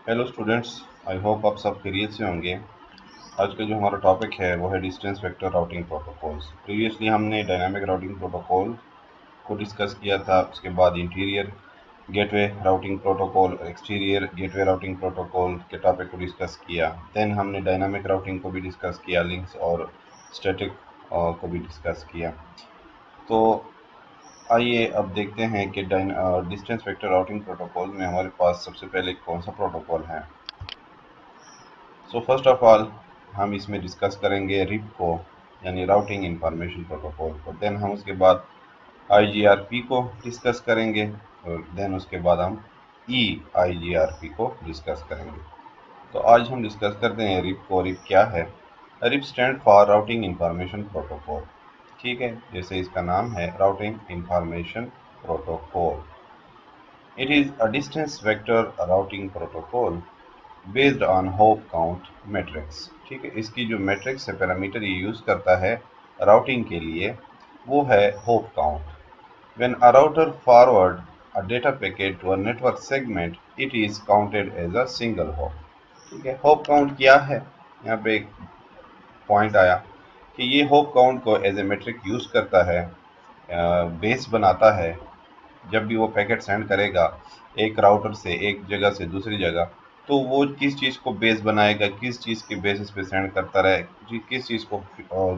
Hello students, I hope आप सब खैरियत से होंगे। आज का जो हमारा टॉपिक है वो है distance vector routing protocols. Previously हमने डायनामिक राउटिंग प्रोटोकॉल को डिस्कस किया था, उसके बाद interior gateway routing protocol, exterior gateway routing protocol के टॉपिक को डिस्कस किया। देन हमने डायनामिक राउटिंग को भी डिस्कस किया, लिंक्स और स्टैटिक को भी डिस्कस किया। तो आइए अब देखते हैं कि डिस्टेंस वेक्टर राउटिंग प्रोटोकॉल में हमारे पास सबसे पहले कौन सा प्रोटोकॉल है। सो फर्स्ट ऑफ ऑल हम इसमें डिस्कस करेंगे रिप को, यानी राउटिंग इंफॉर्मेशन प्रोटोकॉल को। देन हम उसके बाद आईजीआरपी को डिस्कस करेंगे और देन उसके बाद हम ई आईजीआरपी को डिस्कस करेंगे। तो आज हम डिस्कस करते हैं रिप को। रिप क्या है? RIP stand for routing information protocol. ठीक है, जैसे इसका नाम है routing information protocol. It is a distance vector routing protocol based on hop count metrics. ठीक है, इसकी जो मैट्रिक्स है, पैरामीटर ये यूज़ करता है राउटिंग के लिए, वो है hop count. When a router forward a data packet to a network segment, it is counted as a single hop. ठीक है, होप काउंट क्या है? यहाँ पे एक पॉइंट आया कि ये होप काउंट को एज ए मेट्रिक यूज़ करता है, बेस बनाता है। जब भी वो पैकेट सेंड करेगा एक राउटर से एक जगह से दूसरी जगह, तो वो किस चीज़ को बेस बनाएगा, किस चीज़ के बेसिस पे सेंड करता रहे, किस चीज़ को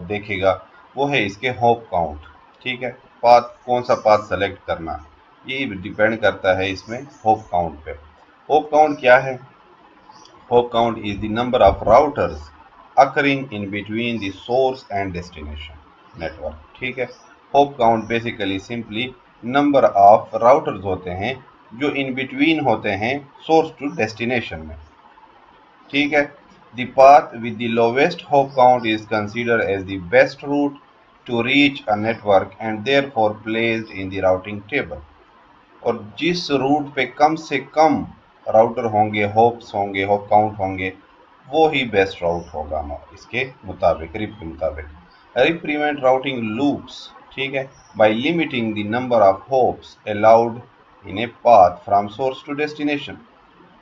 देखेगा, वो है इसके होप काउंट। ठीक है, पाथ कौन सा पाथ सेलेक्ट करना, ये डिपेंड करता है इसमें होप काउंट पे। होप काउंट क्या है? Hop count is the number of routers occurring in between the source and destination network. ठीक है, hop count basically simply number of routers होते हैं जो इन बिटवीन होते हैं सोर्स टू डेस्टिनेशन में। ठीक है, the path with the lowest hop count is considered as the best route to reach a network and therefore placed in the routing table. और जिस रूट पे कम से कम राउटर होंगे, होप्स होंगे, होप काउंट होंगे, वो ही बेस्ट राउट होगा इसके मुताबिक, रिप के मुताबिक। RIP prevent routing loops. ठीक है, by limiting the number of hops allowed in a path from source to destination.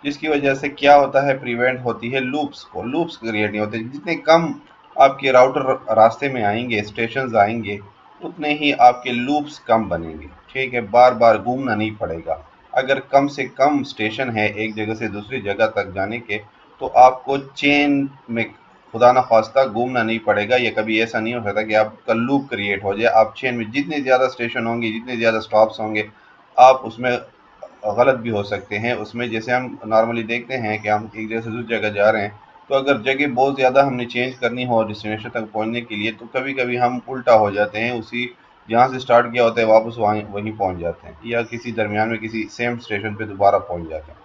जिसकी वजह से क्या होता है, प्रिवेंट होती है लूप्स को, लूप्स क्रिएट नहीं होते। जितने कम आपके राउटर रास्ते में आएंगे, स्टेशन आएंगे, उतने ही आपके लूप्स कम बनेंगे। ठीक है, बार बार घूमना नहीं पड़ेगा। अगर कम से कम स्टेशन है एक जगह से दूसरी जगह तक जाने के, तो आपको चेन में खुदा ना खास्ता घूमना नहीं पड़ेगा। या कभी ऐसा नहीं हो सकता कि आपका लूप क्रिएट हो जाए। आप चेन में जितने ज़्यादा स्टेशन होंगे, जितने ज़्यादा स्टॉप्स होंगे, आप उसमें गलत भी हो सकते हैं। उसमें जैसे हम नॉर्मली देखते हैं कि हम एक जगह से दूसरी जगह जा रहे हैं, तो अगर जगह बहुत ज़्यादा हमने चेंज करनी हो डेस्टिनेशन तक पहुंचने के लिए, तो कभी कभी हम उल्टा हो जाते हैं, उसी जहाँ से स्टार्ट किया होता है वापस वहीं पहुंच जाते हैं, या किसी दरमियान में किसी सेम स्टेशन पे दोबारा पहुंच जाते हैं।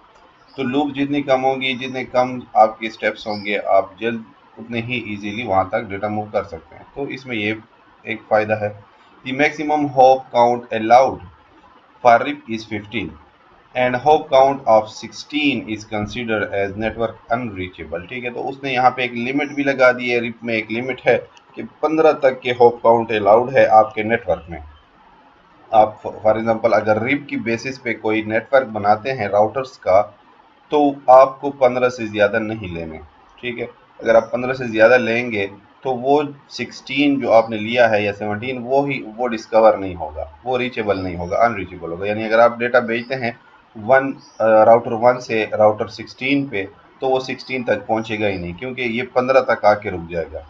तो लूप जितनी कम होगी, जितने कम आपके स्टेप्स होंगे, आप जल्द उतने ही इजीली वहां तक डेटा मूव कर सकते हैं। तो इसमें ये एक फ़ायदा है। The maximum hop count allowed for RIP is 15 and hop count of 16 is considered as network unreachable. ठीक है, तो उसने यहाँ पे एक लिमिट भी लगा दी है। रिप में एक लिमिट है कि 15 तक के होप काउंट अलाउड है आपके नेटवर्क में। आप फॉर एग्जांपल अगर रिप की बेसिस पे कोई नेटवर्क बनाते हैं राउटर्स का, तो आपको 15 से ज़्यादा नहीं लेने। ठीक है, अगर आप 15 से ज़्यादा लेंगे तो वो 16 जो आपने लिया है या 17, वो डिस्कवर नहीं होगा, वो रीचेबल नहीं होगा, अनरीचेबल होगा। यानी अगर आप डेटा भेजते हैं वन राउटर 1 से राउटर 16 पे, तो वो 16 तक पहुंचेगा ही नहीं, क्योंकि ये 15 तक आके रुक जाएगा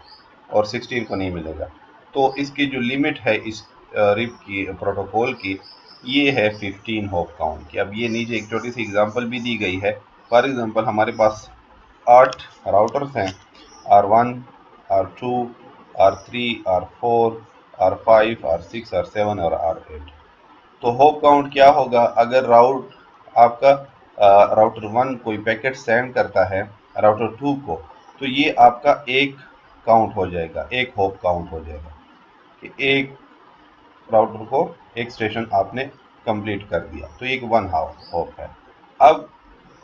और 16 को नहीं मिलेगा। तो इसकी जो लिमिट है इस रिप की प्रोटोकॉल की, ये है 15 होप काउंट की। अब ये नीचे एक छोटी सी एग्जांपल भी दी गई है। फॉर एग्जांपल हमारे पास 8 राउटर्स हैं, R1, R2, R3, R4, R5, R6, R7 और R8। तो होप काउंट क्या होगा? अगर आपका राउटर 1 कोई पैकेट सेंड करता है राउटर 2 को, तो ये आपका एक काउंट हो जाएगा, एक होप काउंट हो जाएगा कि एक राउटर को एक स्टेशन आपने कंप्लीट कर दिया, तो एक वन होप है। अब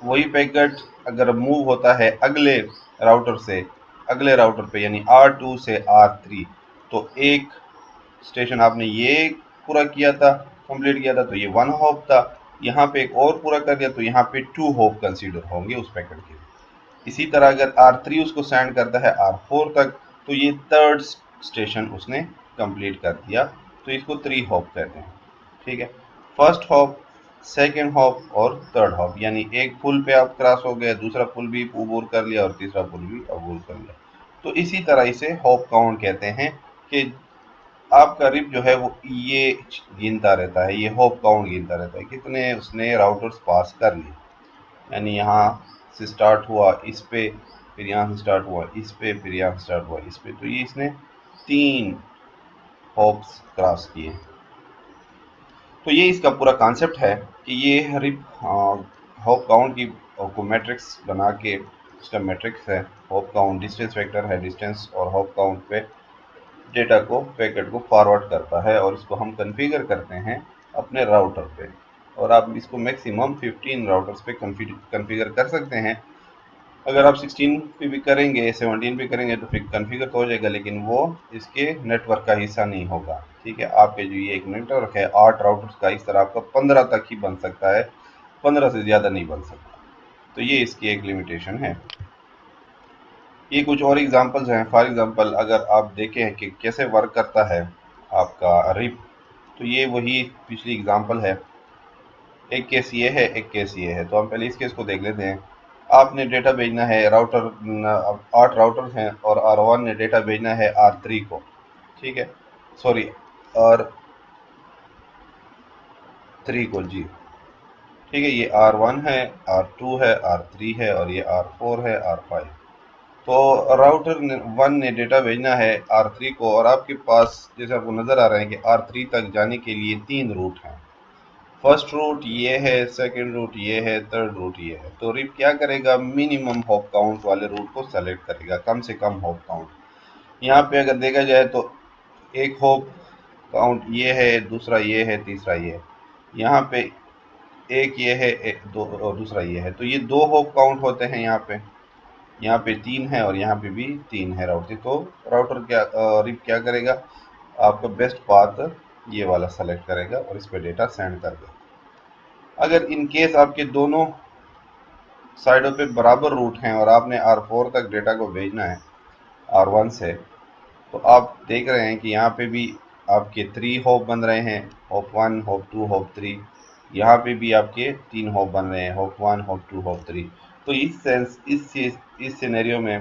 वही पैकेट अगर मूव होता है अगले राउटर पे, यानी R2 से R3, तो एक स्टेशन आपने ये पूरा किया था, कंप्लीट किया था, तो ये वन हॉप था। यहाँ पे एक और पूरा कर दिया तो यहाँ पे 2 हॉप कंसीडर होंगे उस पैकेट के। इसी तरह अगर R3 उसको सेंड करता है R4 तक तो ये थर्ड स्टेशन उसने कंप्लीट कर दिया, तो इसको 3 हॉप कहते हैं। ठीक है, फर्स्ट हॉप, सेकंड हॉप और थर्ड हॉप, यानी एक पुल पे आप क्रॉस हो गए, दूसरा पुल भी अबूर कर लिया और तीसरा पुल भी अबूर कर लिया। तो इसी तरह इसे हॉप काउंट कहते हैं कि आपका रिप जो है वो ये गिनता रहता है, ये हॉप काउंट गिनता रहता है कितने उसने राउटर्स पास कर लिए। यानी यहाँ से स्टार्ट हुआ इस पे, फिर यहाँ से स्टार्ट हुआ इस पे, फिर यहाँ से स्टार्ट हुआ इस पे, तो ये इसने 3 हॉप्स क्रॉस किए। तो ये इसका पूरा कॉन्सेप्ट है कि ये रिप हॉप काउंट की को मैट्रिक्स बना के, उसका मैट्रिक्स है हॉप काउंट, डिस्टेंस वेक्टर है डिस्टेंस, और हॉप काउंट पे डेटा को, पैकेट को फॉरवर्ड करता है, और इसको हम कॉन्फ़िगर करते हैं अपने राउटर पे। और आप इसको मैक्सिमम 15 राउटर्स पे कॉन्फ़िगर कर सकते हैं। अगर आप 16 पे भी करेंगे, 17 पे करेंगे तो फिर कॉन्फ़िगर तो हो जाएगा, लेकिन वो इसके नेटवर्क का हिस्सा नहीं होगा। ठीक है, आपके जो ये एक नेटवर्क है 8 राउटर्स का, इस तरह आपका 15 तक ही बन सकता है, 15 से ज़्यादा नहीं बन सकता। तो ये इसकी एक लिमिटेशन है। ये कुछ और एग्जांपल्स हैं। फॉर एग्जांपल अगर आप देखें कि कैसे वर्क करता है आपका रिप, तो ये वही पिछली एग्जांपल है। एक केस ये है, एक केस ये है, तो हम पहले इस केस को देख लेते हैं। आपने डेटा भेजना है राउटर, 8 राउटर हैं और R1 ने डेटा भेजना है R3 को। ठीक है, सॉरी R3 को जी। ठीक है, ये R1 है, R2 है, R3 है और ये R4 है, R5। तो राउटर 1 ने डेटा भेजना है R3 को, और आपके पास जैसे आपको नज़र आ रहा है कि R3 तक जाने के लिए 3 रूट हैं। फर्स्ट रूट ये है, सेकंड रूट ये है, थर्ड रूट ये है। तो रिप क्या करेगा, मिनिमम हॉप काउंट वाले रूट को सेलेक्ट करेगा, कम से कम हॉप काउंट। यहाँ पे अगर देखा जाए तो एक होप काउंट ये है, दूसरा ये है, तीसरा ये है। यहाँ पे एक ये है, एक दो और दूसरा ये है, तो ये 2 होप काउंट होते हैं। यहाँ पे 3 है और यहाँ पे भी 3 है राउटर। तो राउटर क्या, रिप क्या करेगा, आपका बेस्ट पाथ ये वाला सेलेक्ट करेगा और इस पे डेटा सेंड कर देगा। अगर इन केस आपके दोनों साइडों पे बराबर रूट हैं और आपने R4 तक डेटा को भेजना है R1 से, तो आप देख रहे हैं कि यहाँ पे भी आपके 3 होप बन रहे हैं, होप 1, होप 2, होप 3। यहाँ पे भी आपके 3 होप बन रहे हैं, होप 1, होप 2, होप 3। तो इस सिनेरियो में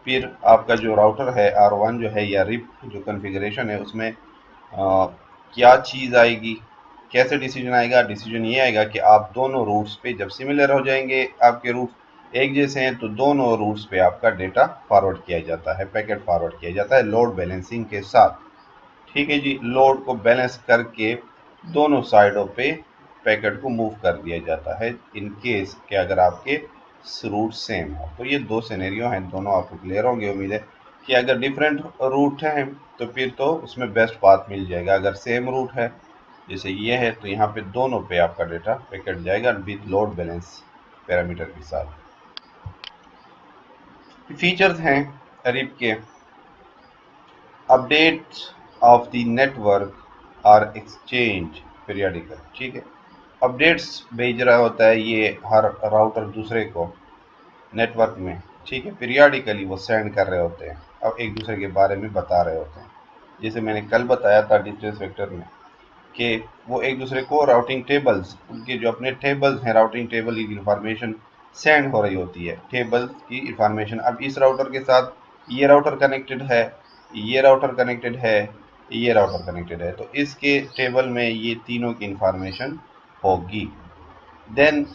फिर आपका जो राउटर है R1 जो है, या रिप जो कॉन्फ़िगरेशन है उसमें क्या चीज़ आएगी, कैसे डिसीजन आएगा। डिसीजन ये आएगा कि आप दोनों रूट्स पे जब सिमिलर हो जाएंगे, आपके रूट एक जैसे हैं, तो दोनों रूट्स पे आपका डेटा फॉरवर्ड किया जाता है, पैकेट फॉरवर्ड किया जाता है लोड बैलेंसिंग के साथ। ठीक है जी, लोड को बैलेंस करके दोनों साइडों पे पैकेट को मूव कर दिया जाता है, इन केस कि अगर आपके रूट सेम हो। तो ये 2 सिनेरियो हैं, दोनों आपको क्लियर होंगे। उम्मीद है कि अगर डिफरेंट रूट हैं तो फिर तो उसमें बेस्ट पाथ मिल जाएगा। अगर सेम रूट है जैसे ये है, तो यहाँ पे दोनों पे आपका डेटा पैकेट जाएगा विद लोड बैलेंस पैरामीटर के साथ। फीचर्स हैं रिप के, update of the network are exchange periodical. ठीक है, अपडेट्स भेज रहा होता है ये हर राउटर दूसरे को नेटवर्क में। ठीक है, पीरियडिकली वो सेंड कर रहे होते हैं, अब एक दूसरे के बारे में बता रहे होते हैं। जैसे मैंने कल बताया था डिस्टेंस वेक्टर में कि वो एक दूसरे को राउटिंग टेबल्स, उनके जो अपने टेबल्स हैं, राउटिंग टेबल की इंफॉर्मेशन सेंड हो रही होती है, टेबल्स की इंफॉर्मेशन। अब इस राउटर के साथ ये राउटर कनेक्टेड है, ये राउटर कनेक्टेड है, ये राउटर कनेक्टेड है, तो इसके टेबल में ये तीनों की इंफॉर्मेशन होगी। देन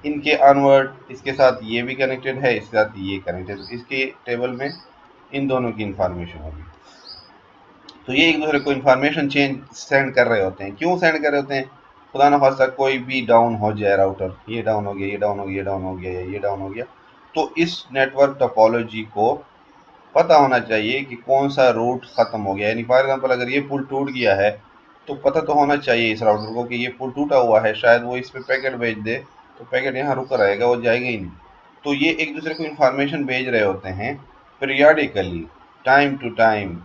इनके अनवर्ड इसके साथ ये भी कनेक्टेड है, इसके साथ ये कनेक्टेड, इसके टेबल में इन दोनों की इंफॉर्मेशन होगी। तो ये एक दूसरे को इंफॉर्मेशन चेंज सेंड कर रहे होते हैं। क्यों सेंड कर रहे होते हैं, खुदा न खास्ता कोई भी डाउन हो जाए राउटर, ये डाउन हो गया, ये डाउन हो गया, ये डाउन हो गया, ये डाउन हो गया, तो इस नेटवर्क टोपोलॉजी को पता होना चाहिए कि कौन सा रूट खत्म हो गया। यानी फॉर एग्जांपल अगर ये पुल टूट गया है तो पता तो होना चाहिए इस राउटर को कि ये पुल टूटा हुआ है, शायद वो इस पे पैकेट भेज दे तो पैकेट यहाँ रुका रहेगा, वो जाएगा ही नहीं। तो ये एक दूसरे को इंफॉर्मेशन भेज रहे होते हैं पीरियडिकली, टाइम टू टाइम।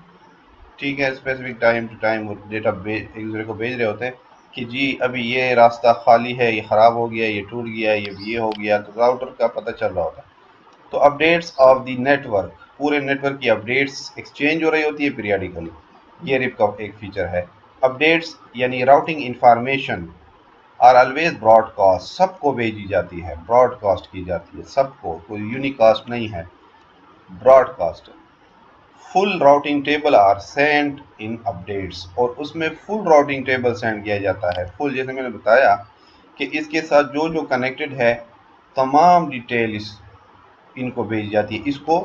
ठीक है, स्पेसिफिक टाइम टू टाइम वो डेटा एक दूसरे को भेज रहे होते हैं कि जी अभी ये रास्ता खाली है, ये ख़राब हो गया, ये टूट गया, ये हो गया, तो राउटर का पता चल रहा होता है। तो अपडेट्स ऑफ द नेटवर्क, पूरे नेटवर्क की अपडेट्स एक्सचेंज हो रही होती है पीरियडिकली, ये रिप का एक फीचर है। अपडेट्स यानी routing information are always broadcast, सबको भेजी जाती है, ब्रॉडकास्ट की जाती है सबको, कोई यूनिकास्ट नहीं है, broadcast. Full routing table are send in updates, और उसमें फुल राउटिंग टेबल सेंड किया जाता है। फुल जैसे मैंने बताया कि इसके साथ जो जो कनेक्टेड है तमाम डिटेल इनको भेजी जाती है। इसको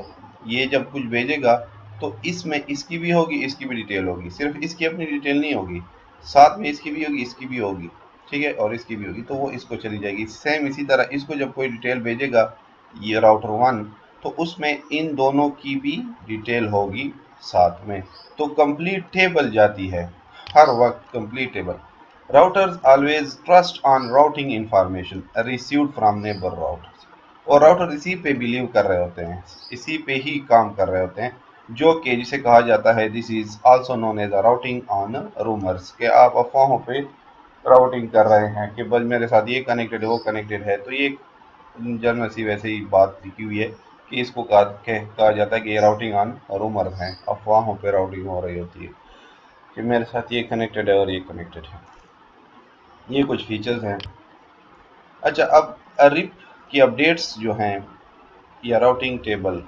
ये जब कुछ भेजेगा तो इसमें इसकी भी होगी, इसकी भी डिटेल होगी, सिर्फ इसकी अपनी डिटेल नहीं होगी, साथ में इसकी भी होगी, इसकी भी होगी, ठीक है, और इसकी भी होगी, तो वो इसको चली जाएगी। सेम इसी तरह इसको जब कोई डिटेल भेजेगा ये राउटर 1, तो उसमें इन दोनों की भी डिटेल होगी साथ में, तो कंप्लीट टेबल जाती है हर वक्त, complete table. Routers always trust on routing information received from neighbour routers, और राउटर इसी पे बिलीव कर रहे होते हैं, इसी पे ही काम कर रहे होते हैं, जो कि जिसे कहा जाता है this is also known as a routing on rumours, के आप अफवाहों पे राउटिंग कर रहे हैं कि बस मेरे साथ ये कनेक्टेड है, वो कनेक्टेड है। तो ये जनरल सी वैसे ही बात लिखी हुई है कि इसको कहा जाता है कि ये राउटिंग ऑन रूमर्स हैं, अफवाहों पे राउटिंग हो रही होती है कि मेरे साथ ये कनेक्टेड है और ये कनेक्टेड है। ये कुछ फीचर्स हैं। अच्छा, अब रिप की अपडेट्स जो हैं या राउटिंग टेबल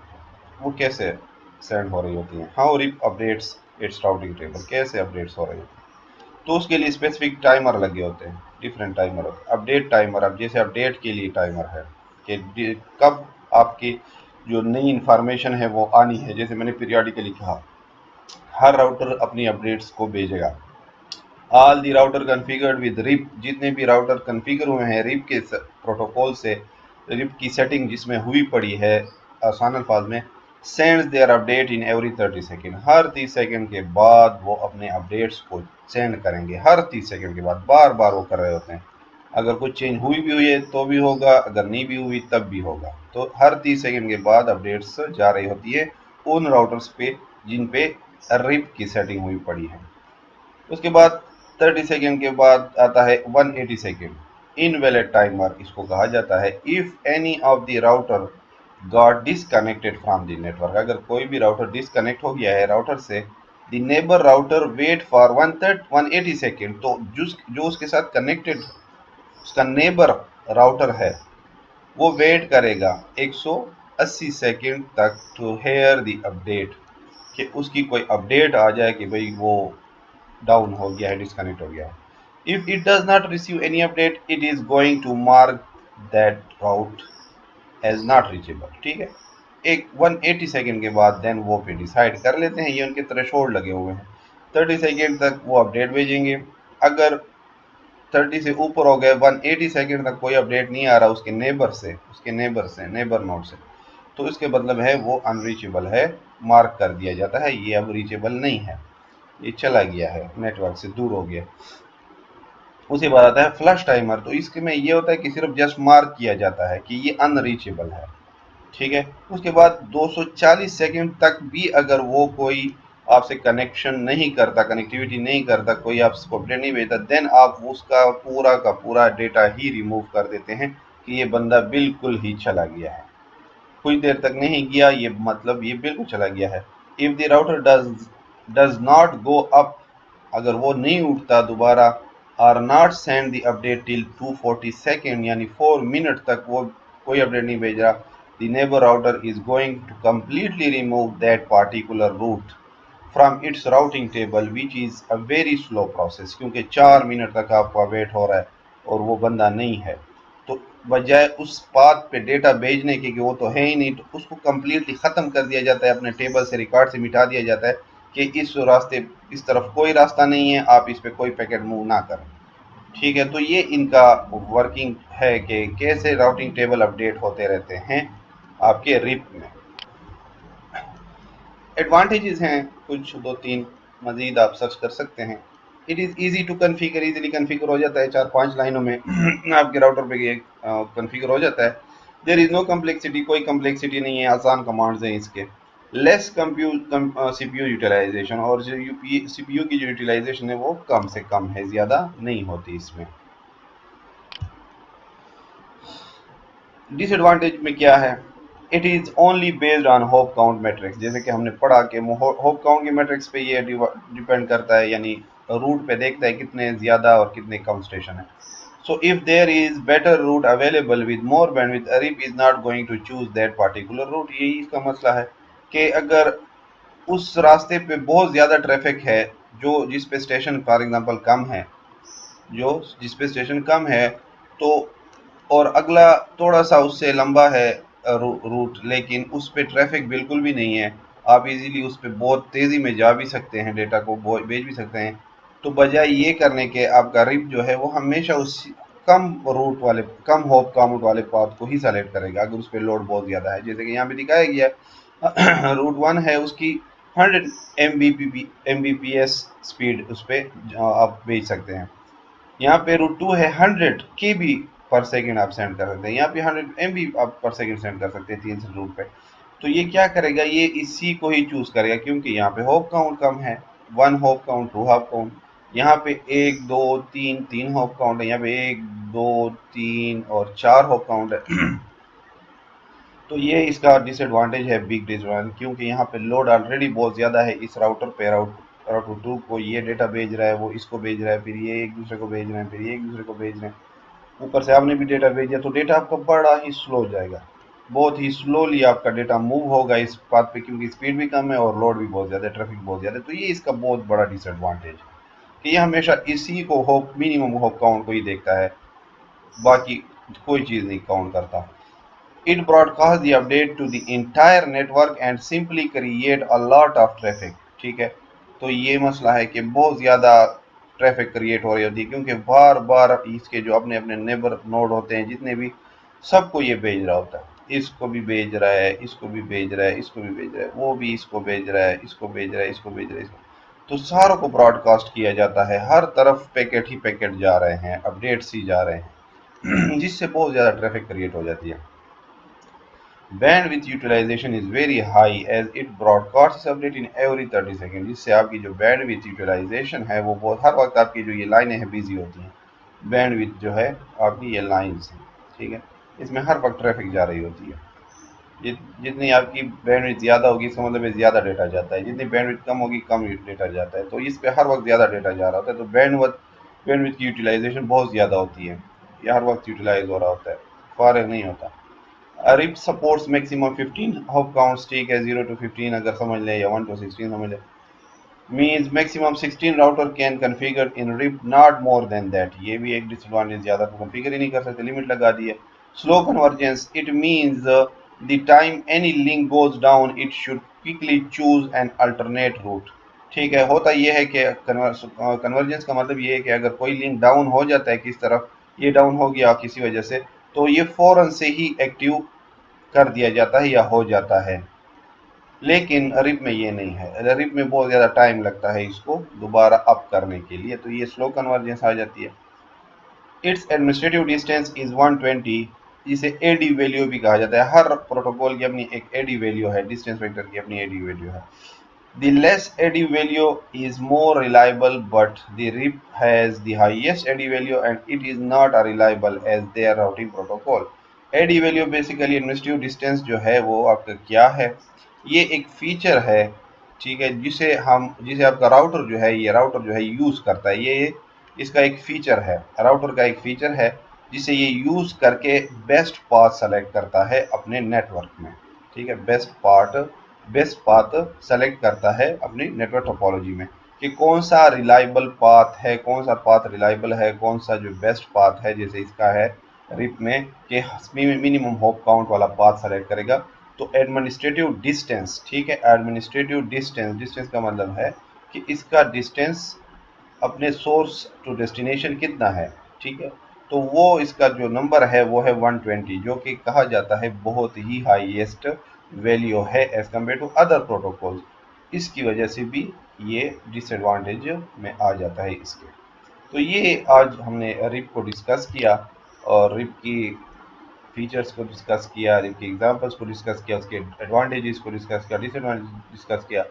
वो कैसे सेंड हो रही होती हैं, how RIP updates its routing table, कैसे अपडेट्स हो रही होती हैं। तो उसके लिए स्पेसिफिक टाइमर लगे होते हैं, डिफरेंट टाइमर होते हैं। अपडेट टाइमर, अब जैसे अपडेट के लिए टाइमर है कि कब आपकी जो नई इंफॉर्मेशन है वो आनी है, जैसे मैंने पीरियडिकली कहा हर राउटर अपनी अपडेट्स को भेजेगा। All the router configured with RIP, जितने भी राउटर कॉन्फ़िगर हुए हैं रिप के प्रोटोकॉल से, रिप की सेटिंग जिसमें हुई पड़ी है, आसान अल्फाज में, sends their update in every 30 second, हर 30 सेकेंड के बाद वो अपने अपडेट्स को सेंड करेंगे, हर 30 सेकेंड के बाद बार बार वो कर रहे होते हैं। अगर कुछ चेंज हुई भी हुई है तो भी होगा, अगर नहीं भी हुई तब भी होगा, तो हर 30 सेकेंड के बाद अपडेट्स जा रही होती है उन राउटर्स पे जिन पे रिप की सेटिंग हुई पड़ी है। उसके बाद 30 सेकेंड के बाद आता है 180 सेकेंड, इनवैलिड टाइमर इसको कहा जाता है। If any of the router got disconnected from the network, अगर कोई भी राउटर डिसकनेक्ट हो गया है राउटर से, the neighbour router wait for 180 second, तो जो उसके साथ कनेक्टेड उसका नेबर राउटर है वो वेट करेगा 180 सेकेंड तक टू हेयर द अपडेट, कि उसकी कोई अपडेट आ जाए कि भाई वो डाउन हो गया है, डिस्कनेक्ट हो गया है। If it does not receive any update it is going to mark that route as not reachable, ठीक है। एक 180 सेकेंड के बाद देन वो पे डिसाइड कर लेते हैं, ये उनके थ्रेशोल्ड लगे हुए हैं। 30 सेकेंड तक वो अपडेट भेजेंगे, अगर 30 से ऊपर हो गए, 180 सेकेंड तक कोई अपडेट नहीं आ रहा उसके नेबर नोड से, तो इसके मतलब है वो अनरीचेबल है, मार्क कर दिया जाता है ये अब रीचेबल नहीं है, ये चला गया है, नेटवर्क से दूर हो गया। उसके बाद आता है फ्लश टाइमर, तो इसमें ये होता है कि सिर्फ जस्ट मार्क किया जाता है कि ये अनरीचेबल है, ठीक है। उसके बाद 240 सेकंड तक भी अगर वो कोई आपसे कनेक्शन नहीं करता, कनेक्टिविटी नहीं करता, कोई आपको अपडेट नहीं भेजता, देन आप उसका पूरा का पूरा डेटा ही रिमूव कर देते हैं कि ये बंदा बिल्कुल ही चला गया है, कुछ देर तक नहीं गया, ये मतलब ये बिल्कुल चला गया है। If the router does not go up, अगर वो नहीं उठता दोबारा, are not send the update till 240 second, यानी 4 मिनट तक वो कोई अपडेट नहीं भेज रहा, the neighbour router is going to completely remove that particular route from its routing table, which is a very slow process, क्योंकि 4 मिनट तक आपका वेट हो रहा है और वो बंदा नहीं है, तो बजाय उस पाथ पे डेटा भेजने के कि वो तो है ही नहीं, तो उसको कम्प्लीटली ख़त्म कर दिया जाता है, अपने टेबल से रिकॉर्ड से मिटा दिया जाता है कि इस रास्ते, इस तरफ कोई रास्ता नहीं है, आप इस पे कोई पैकेट मूव ना करें, ठीक है। तो ये इनका वर्किंग है कि कैसे राउटिंग टेबल अपडेट होते रहते हैं आपके रिप में। एडवांटेजेस हैं कुछ 2-3 मजीद आप सर्च कर सकते हैं। It is easy to configure, easily configure हो जाता है, 4-5 लाइनों में आपके राउटर पे ये कन्फिगर हो जाता है। देयर इज़ नो कम्प्लेक्सिटी, कोई कम्प्लेक्सिटी नहीं है, आसान कमांड्स हैं इसके। लेस सीपीयू यूटिलाइजेशन, और जो सीपीयू की जो यूटिलाइजेशन है वो कम से कम है, ज़्यादा नहीं होती इसमें। डिसएडवांटेज में क्या है? It is only based on hop count matrix, जैसे कि हमने पढ़ा कि होप काउंट की मैट्रिक्स पे ये डिपेंड करता है, यानी रूट पे देखता है कितने ज़्यादा और कितने कम स्टेशन है। So if there is better route available with more bandwidth, Arif is not going to choose that particular route। यही इसका मसला है कि अगर उस रास्ते पे बहुत ज़्यादा ट्रैफिक है, जो जिस पे स्टेशन फॉर एग्जांपल कम है, जो जिस पे स्टेशन कम है, तो और अगला थोड़ा सा उससे लंबा है रूट, लेकिन उस पे ट्रैफिक बिल्कुल भी नहीं है, आप इजीली उस पे बहुत तेज़ी में जा भी सकते हैं, डेटा को भेज भी सकते हैं। तो बजाय ये करने के आपका रिप जो है वो हमेशा उस कम रूट वाले, कम होप काउंट वाले पाथ को ही सेलेक्ट करेगा अगर उस पर लोड बहुत ज़्यादा है। जैसे कि यहाँ पे दिखाया गया है रूट 1 है, उसकी 100 एमबीपीएस स्पीड उस पर आप भेज सकते हैं। यहाँ पे रूट 2 है, 100 केबी पर सेकंड आप सेंड कर सकते हैं, यहाँ पे 100 एमबी आप पर सेकंड सेंड कर सकते हैं 3 रूट पे। तो ये क्या करेगा, ये इसी को ही चूज करेगा, क्योंकि यहाँ पे होप काउंट कम है, 1 होप काउंट, 2 होप काउंट, यहाँ पे 1 2 3 3 होप काउंट है, यहाँ पे 1 2 3 और 4 होप काउंट है। तो ये इसका डिसएडवांटेज है, बिग डिसएडवांटेज, क्योंकि यहाँ पे लोड ऑलरेडी बहुत ज़्यादा है इस राउटर पे। राउटर 2 को ये डेटा भेज रहा है, वो इसको भेज रहा है, फिर ये एक दूसरे को भेज रहे हैं, फिर ये एक दूसरे को भेज रहे हैं, ऊपर से आपने भी डेटा भेज दिया, तो डेटा आपका बड़ा ही स्लो हो जाएगा, बहुत ही स्लोली आपका डेटा मूव होगा इस बात पे, क्योंकि स्पीड भी कम है और लोड भी बहुत ज़्यादा है, ट्रैफिक बहुत ज़्यादा है। तो ये इसका बहुत बड़ा डिसएडवांटेज है कि ये हमेशा इसी को होप, मिनिमम होप काउंट को ही देखता है, बाकी कोई चीज़ नहीं काउंट करता। It broadcasts the update to the entire network and simply create a lot of traffic। ठीक है, तो ये मसला है कि बहुत ज़्यादा ट्रैफिक क्रिएट हो रही होती है, क्योंकि बार बार इसके जो अपने अपने नेबर नोड होते हैं जितने भी, सबको ये भेज रहा होता है, इसको भी भेज रहा है, इसको भी भेज रहा है, इसको भी भेज रहा है, वो भी इसको भेज रहा है, इसको भेज रहा है, इसको भेज रहा है, इसको। तो सारों को ब्रॉडकास्ट किया जाता है, हर तरफ पैकेट ही पैकेट जा रहे हैं, अपडेट्स ही जा रहे हैं, जिससे बहुत ज़्यादा ट्रैफिक क्रिएट हो जाती है। Bandwidth utilization is very high as it broadcasts update in every 30 second, जिससे आपकी जो बैंडविथ यूटिलाइजेशन है वो बहुत, हर वक्त आपकी जो ये लाइनें हैं बिजी होती हैं, बैंडविथ जो है आपकी ये लाइंस हैं, ठीक है, इसमें हर वक्त ट्रैफिक जा रही होती है। जितनी आपकी बैंडविथ ज़्यादा होगी इसका मतलब है ज़्यादा डेटा जाता है, जितनी बैंडविथ कम होगी कम डेटा जाता है, तो इस पर हर वक्त ज़्यादा डेटा जा रहा होता है, तो बैंडविथ की यूटिलाइजेशन बहुत ज़्यादा होती है, ये हर वक्त यूटिलाइज हो रहा होता है, फारग नहीं होता। RIP supports maximum 15 hop counts, ठीक है, 0 to 15 अगर समझ लें, या 1 to 16 समझ लें, means maximum 16 router can configure in RIP, not more than that. ये भी एक डिसएडवांटेज, ज़्यादा तो कन्फिगर ही नहीं कर सकते, लिमिट लगा दी है। Slow convergence, it means the time any link goes down it should quickly choose an alternate root. ठीक है, होता यह है कि कन्वर्जेंस का मतलब ये है कि अगर कोई लिंक डाउन हो जाता है, किस तरफ ये डाउन हो गया किसी वजह से, तो ये फौरन से ही एक्टिव कर दिया जाता है या हो जाता है। लेकिन रिप में ये नहीं है, रिप में बहुत ज़्यादा टाइम लगता है इसको दोबारा अप करने के लिए, तो ये स्लो कन्वर्जेंस आ जाती है। इट्स एडमिनिस्ट्रेटिव डिस्टेंस इज 120, जिसे एडी वैल्यू भी कहा जाता है, हर प्रोटोकॉल की अपनी एक एडी वैल्यू है, डिस्टेंस वेक्टर की अपनी एडी वैल्यू है। The less AD value is more reliable, but the RIP has the highest AD value and it is not as reliable as their routing protocol। AD value basically administrative distance जो है वो आपका क्या है, ये एक feature है, ठीक है, जिसे आपका राउटर जो है, ये राउटर जो है यूज़ करता है, ये इसका एक फीचर है, राउटर का एक फीचर है, जिसे ये यूज़ करके बेस्ट पाथ सेलेक्ट करता है अपने नेटवर्क में। ठीक है, बेस्ट पाथ सेलेक्ट करता है अपनी नेटवर्क टोपोलॉजी में, कि कौन सा रिलायबल पाथ है, कौन सा पाथ रिलायबल है, कौन सा जो बेस्ट पाथ है, जैसे इसका है रिप में कि मिनिमम होप काउंट वाला पाथ सेलेक्ट करेगा। तो एडमिनिस्ट्रेटिव डिस्टेंस, ठीक है, एडमिनिस्ट्रेटिव डिस्टेंस, डिस्टेंस का मतलब है कि इसका डिस्टेंस अपने सोर्स टू डेस्टिनेशन कितना है, ठीक है, तो वो इसका जो नंबर है वो है 120, जो कि कहा जाता है बहुत ही हाईएस्ट वैल्यू है as compare to other protocols. इसकी वजह से भी ये डिसएडवांटेज में आ जाता है इसके। तो ये आज हमने रिप को डिस्कस किया और रिप की फीचर्स को डिस्कस किया, इनके एग्जांपल्स को डिस्कस किया, उसके एडवांटेजेस को डिस्कस किया, डिसएडवांटेज डिस्कस किया।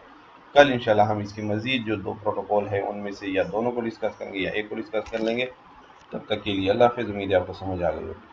कल इंशाल्लाह हम इसकी मज़ीद जो 2 प्रोटोकॉल है उनमें से या दोनों को डिस्कस करेंगे या एक को डिस्कस कर लेंगे। तब तक के लिए अल्लाह हाफ़िज़। उम्मीद है आपको समझ आ गई होगी।